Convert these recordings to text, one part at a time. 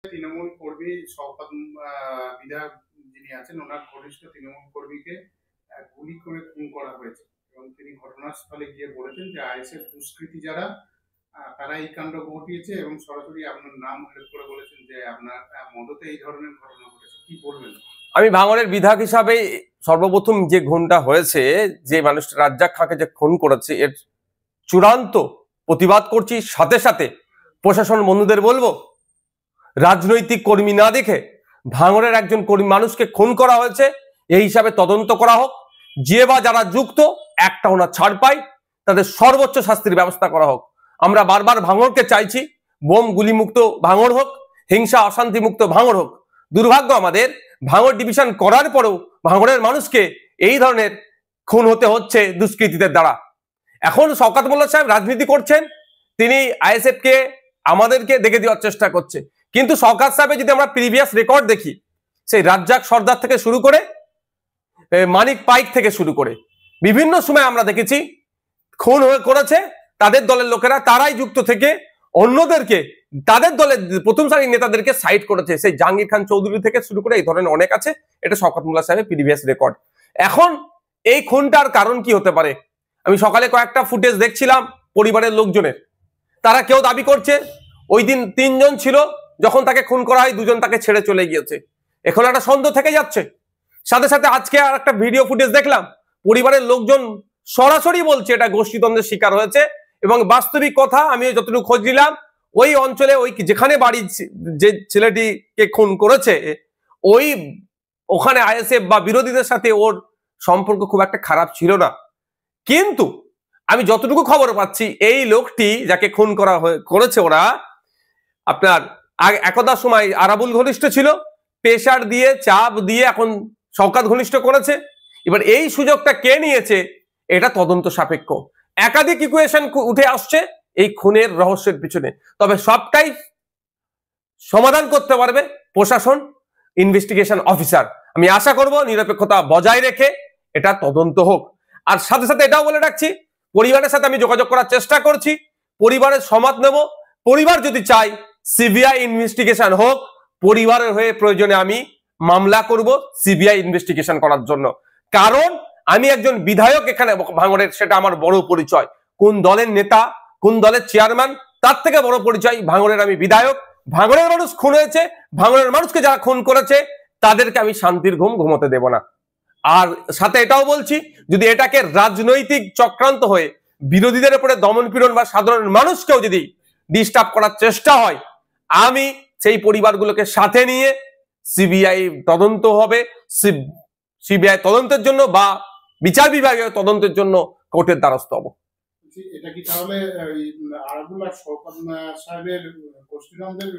তৃণমূল কর্মী শওকত বিধায়ক যিনি আছেন ওনার ঘনিষ্ঠ তৃণমূল কর্মীকে গুলি করে খুন করা হয়েছে এবং তিনি ঘটনাস্থলে গিয়ে বলেছেন যে আইএসএফ দুষ্কৃতী যারা তারা এই কাণ্ড ঘটিয়েছে এবং সরাসরি আপনার নাম উল্লেখ করে বলেছেন যে আপনার মদতে এই ধরনের ঘটনা ঘটেছে। কি বলবেন? আমি ভাঙড়ের বিধায়ক হিসাবে সর্বপ্রথম যে খুনটা হয়েছে, যে মানুষটা রাজ্জাক খাঁকে যে খুন করেছে, এর চূড়ান্ত প্রতিবাদ করছি। সাথে সাথে প্রশাসন বন্ধুদের বলবো, রাজনৈতিক কর্মী না দেখে ভাঙড়ের একজন কর্মী মানুষকে খুন করা হয়েছে, এই হিসাবে তদন্ত করা হোক। যে বা যারা যুক্ত একটাও না ছাড় পায়, তাদের সর্বোচ্চ শাস্তির ব্যবস্থা করা হোক। আমরা বারবার ভাঙড়কে চাইছি বোম গুলি মুক্ত ভাঙড় হোক, হিংসা অশান্তি মুক্ত ভাঙড় হোক। দুর্ভাগ্য আমাদের, ভাঙড় ডিভিশন করার পরেও ভাঙড়ের মানুষকে এই ধরনের খুন হতে হচ্ছে দুষ্কৃতীদের দ্বারা। এখন শওকত মোল্লা সাহেব রাজনীতি করছেন, তিনি আইএসএফ কে আমাদেরকে দেখে দেওয়ার চেষ্টা করছে। কিন্তু শওকত সাহেবের যদি আমরা প্রিভিয়াস রেকর্ড দেখি, সেই রাজ্জাক সর্দার থেকে শুরু করে মানিক পাইক থেকে শুরু করে বিভিন্ন সময় আমরা দেখেছি খুন করেছে তাদের দলের লোকেরা, তারাই যুক্ত থেকে অন্যদেরকে, তাদের দলের প্রথম সারির নেতাদেরকে সাইড করেছে। সেই জাহাঙ্গীর খান চৌধুরী থেকে শুরু করে এই ধরনের অনেক আছে। এটা শওকত মোল্লা সাহেবের প্রিভিয়াস রেকর্ড। এখন এই খুনটার কারণ কি হতে পারে? আমি সকালে কয়েকটা ফুটেজ দেখছিলাম পরিবারের লোকজনের, তারা কেউ দাবি করছে ওই দিন 3 জন ছিল, যখন তাকে খুন করা হয় 2 জন তাকে ছেড়ে চলে গিয়েছে। এখন একটা সন্দেহ থেকে যাচ্ছে। সাথে সাথে আজকে আর একটা ভিডিও ফুটেজ দেখলাম, পরিবারের লোকজন সরাসরি বলছে এটা গোষ্ঠীদ্বন্দ্বের শিকার হয়েছে। এবং বাস্তবিক কথা, আমি যতটুকু খোঁজ নিলাম, ওই অঞ্চলে ওই যেখানে বাড়ি যে ছেলেটিকে খুন করেছে, ওখানে আইএসএফ বা বিরোধীদের সাথে ওর সম্পর্ক খুব একটা খারাপ ছিল না। কিন্তু আমি যতটুকু খবর পাচ্ছি, এই লোকটি যাকে খুন করেছে ওরা, আপনার একদা সময় আরাবুল ঘনিষ্ঠ ছিল, প্রেসার দিয়ে চাপ দিয়ে এখন শওকত ঘনিষ্ঠ করেছে। এবার এই সুযোগটা কে নিয়েছে, এটা তদন্ত সাপেক্ষ। একাধিক ইকুয়েশন উঠে আসছে এই খুনের রহস্যের পিছনে, তবে সবটাই সমাধান করতে পারবে প্রশাসন, ইনভেস্টিগেশন অফিসার। আমি আশা করব নিরপেক্ষতা বজায় রেখে এটা তদন্ত হোক। আর সাথে সাথে এটাও বলে রাখছি, পরিবারের সাথে আমি যোগাযোগ করার চেষ্টা করছি, পরিবারের সমর্থ নেব। পরিবার যদি চায় সিবিআই ইনভেস্টিগেশন হোক, পরিবারের হয়ে প্রয়োজনে আমি মামলা করব সিবিআই ইনভেস্টিগেশন করার জন্য। কারণ আমি একজন বিধায়ক এখানে ভাঙড়ের, সেটা আমার বড় পরিচয়। কোন দলের নেতা, কোন দলের চেয়ারম্যান, তার থেকে বড় পরিচয় ভাঙড়ের আমি বিধায়ক। ভাঙড়ের মানুষ খুন হয়েছে, ভাঙড়ের মানুষকে যারা খুন করেছে তাদেরকে আমি শান্তির ঘুম ঘুমোতে দেব না। আর সাথে এটাও বলছি, যদি এটাকে রাজনৈতিক চক্রান্ত হয়ে বিরোধীদের উপরে দমন পীড়ন বা সাধারণ মানুষকেও যদি ডিস্টার্ব করার চেষ্টা হয়, আমি সেই পরিবারগুলোকে সাথে নিয়ে সিবিআই তদন্ত হবে, সিবিআই তদন্তের জন্য বা বিচার বিভাগীয় তদন্তের জন্য কোর্টের দ্বারস্থ হব। এটা কি তাহলে আরাবুল আর শওকত সাহেবের গোষ্ঠীদ্বন্দ্বের?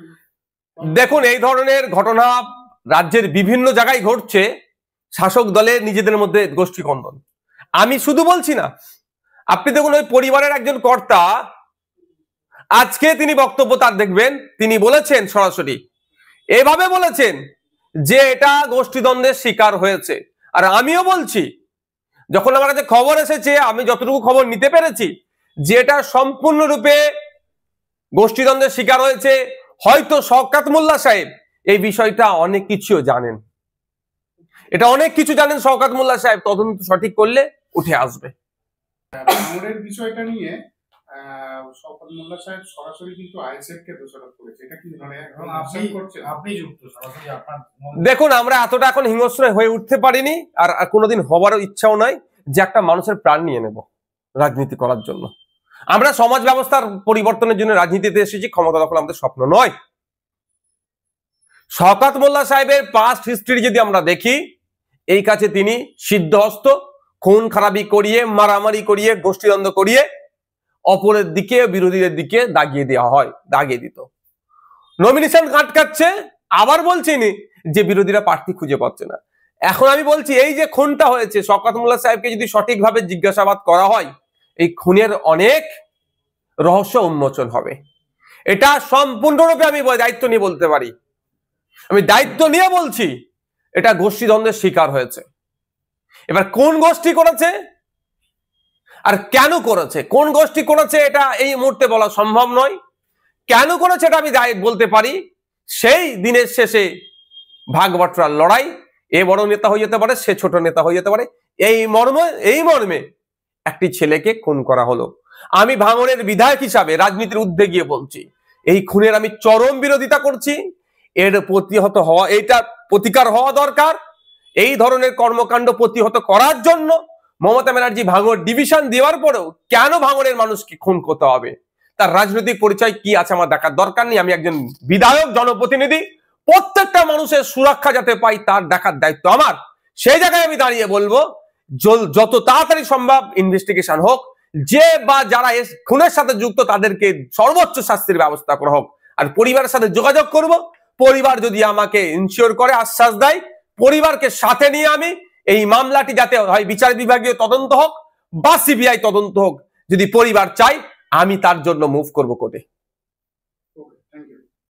দেখুন, এই ধরনের ঘটনা রাজ্যের বিভিন্ন জায়গায় ঘটছে, শাসক দলের নিজেদের মধ্যে গোষ্ঠী কন্দল। আমি শুধু বলছি না, আপনি দেখুন ওই পরিবারের একজন কর্তা, আজকে তিনি বক্তব্য তার দেখবেন, তিনি বলেছেন সরাসরি এভাবে বলেছেন যে এটা গোষ্ঠীদ্বন্দ্বের শিকার হয়েছে। আর আমিও বলছি, যখন আমার কাছে খবর এসেছে, আমি যতটুকু খবর নিতে পেরেছি, যে এটা সম্পূর্ণরূপে গোষ্ঠীদ্বন্দ্বের শিকার হয়েছে। হয়তো শওকত মোল্লা সাহেব এই বিষয়টা অনেক কিছু জানেন, এটা অনেক কিছু জানেন শওকত মোল্লা সাহেব, তদন্ত সঠিক করলে উঠে আসবে। ভাঙড়ের বিষয়টা নিয়ে শওকত মোল্লা সাহেব সরাসরি কিন্তু আইএসএফ কে দোষারোপ করেছে। এটা কি মানে আপনি যুক্ত সরাসরি আপনার? দেখুন, আমরা এতটা এখন হিংস্র হয়ে উঠতে পারিনি, আর কোনোদিন হবারও ইচ্ছাও নয় যে একটা মানুষের প্রাণ নিয়ে নেব রাজনীতি করার জন্য। আমরা সমাজ ব্যবস্থার পরিবর্তনের জন্য রাজনীতিতে এসেছি, ক্ষমতা দখল আমাদের স্বপ্ন নয়। শওকত মোল্লা সাহেবের পাস্ট হিস্ট্রি যদি আমরা দেখি, এই কাছে তিনি সিদ্ধহস্ত, খুন খারাপি করিয়ে, মারামারি করিয়ে, গোষ্ঠীদ্বন্দ্ব করিয়ে অপরের দিকে, বিরোধীদের দিকে দাগিয়ে দিত। নমিনেশন আটকাচ্ছে, আবার বলছিনি যে বিরোধীরা প্রার্থী খুঁজে পাচ্ছে না। এখন আমি বলছি, এই যে খুনটা হয়েছে, শওকত মোল্লা সাহেবকে যদি সঠিকভাবে জিজ্ঞাসাবাদ করা হয়, এই খুনের অনেক রহস্য উন্মোচন হবে। এটা সম্পূর্ণরূপে আমি দায়িত্ব নিয়ে বলতে পারি, আমি দায়িত্ব নিয়ে বলছি, এটা গোষ্ঠীদ্বন্দ্বের শিকার হয়েছে। এবার কোন গোষ্ঠী করেছে আর কেন করেছে, কোন গোষ্ঠী করেছে এটা এই মুহূর্তে বলা সম্ভব নয়। কেন করেছে এটা আমি বলতে পারি, সেই দিনের শেষে ভাগ বাটোয়ারার লড়াই, এ বড় নেতা হয়ে যেতে পারে, সে ছোট নেতা হয়ে যেতে পারে, এই মর্মে একটি ছেলেকে খুন করা হলো। আমি ভাঙড়ের বিধায়ক হিসাবে রাজনীতির ঊর্ধ্বে গিয়ে বলছি, এই খুনের আমি চরম বিরোধিতা করছি। এর প্রতিহত হওয়া, এইটা প্রতিকার হওয়া দরকার। এই ধরনের কর্মকাণ্ড প্রতিহত করার জন্য মমতা ব্যানার্জি ভাঙড় ডিভিশন দেওয়ার পরেও কেন ভাঙড়ের মানুষকে খুন করতে হবে, তার রাজনৈতিক পরিচয় কি আছে আমার দেখার দরকার নেই। আমি একজন বিধায়ক, জনপ্রতিনিধি, প্রত্যেকটা মানুষের সুরক্ষা যাতে পাই তার দেখার দায়িত্ব আমার। সেই জায়গায় আমি দাঁড়িয়ে বলবো, যত তাড়াতাড়ি সম্ভব ইনভেস্টিগেশন হোক, যে বা যারা খুনের সাথে যুক্ত তাদেরকে সর্বোচ্চ শাস্তির ব্যবস্থা করা হোক। আর পরিবারের সাথে যোগাযোগ করব, পরিবার যদি আমাকে ইনশিওর করে, আশ্বাস দেয়, পরিবারকে সাথে নিয়ে আমি এই মামলাটি যাতে হয় বিচার বিভাগীয় তদন্ত হোক বা সিবিআই তদন্ত হোক, যদি পরিবার চাই, আমি তার জন্য মুভ করব কোর্টে।